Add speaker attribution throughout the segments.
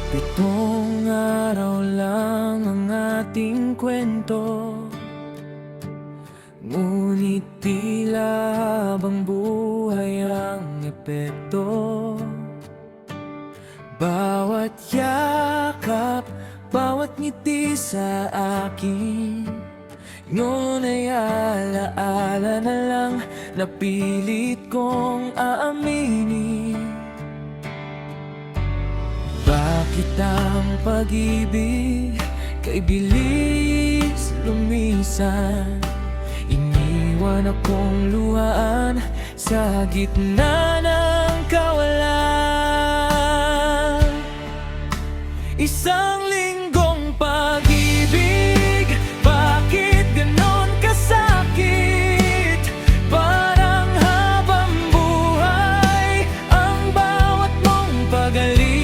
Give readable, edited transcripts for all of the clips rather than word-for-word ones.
Speaker 1: Pitong araw lang ang ating kwento, ngunit tila habang buhay ang epekto. Bawat yakap, bawat ngiti sa akin, ngayon ay alaala na lang na pilit kong aaminin. Bakit ang pag-ibig kay bilis lumisan? Iniwan akong luhaan sa gitna ng kawalan. Isang linggong pag-ibig, bakit ganon kasakit? Parang habang buhay ang bawat mong pag-alis.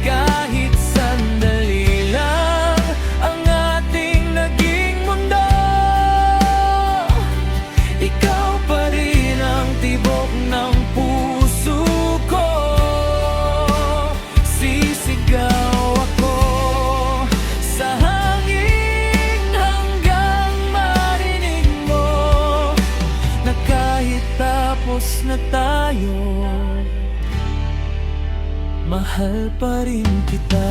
Speaker 1: Kahit sandali lang ang ating naging mundo, ikaw pa rin ang tibok ng puso ko. Sisigaw ako sa hangin hanggang marinig mo na kahit tapos na tayo, mahal pa rin kita.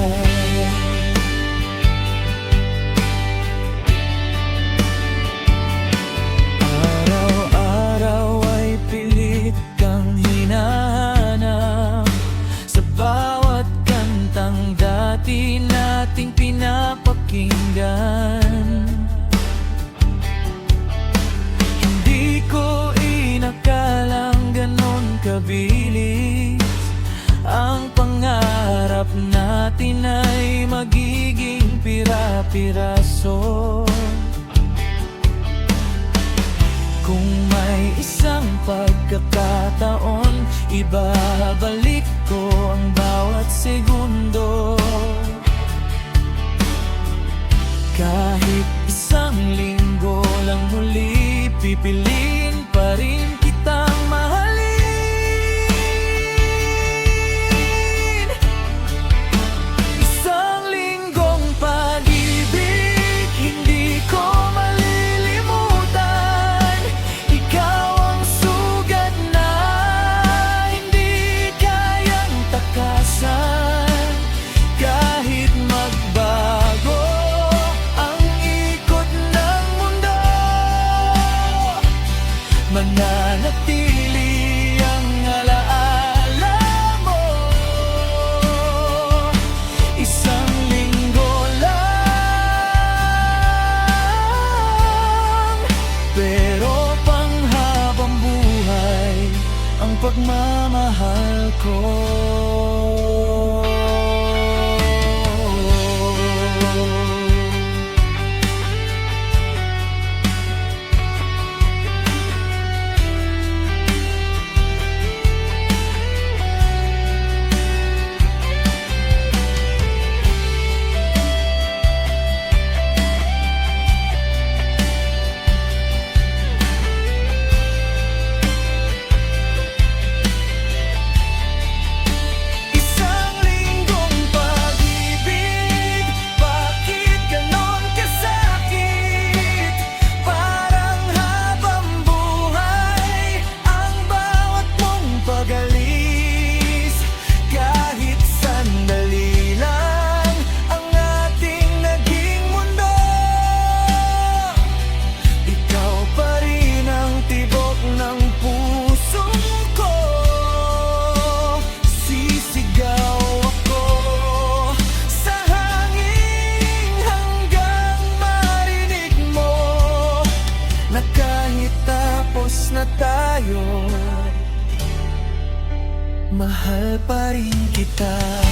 Speaker 1: Araw-araw ay pilit kang hinahanap sa bawat kantang dati nating pinapakinggan. Hindi ko inakalang ganon kabilis ang pangarap natin ay magiging pira-piraso. Kung may isang pagkakataon, ibabalik ko ang bawat segundo. Kahit isang linggo lang muli, pipiliin pa rin kitang mahalin. Mananatili ang alaala mo. Isang linggo lang, pero panghabang buhay ang pagmamahal ko. Na tayo, mahal pa rin kita.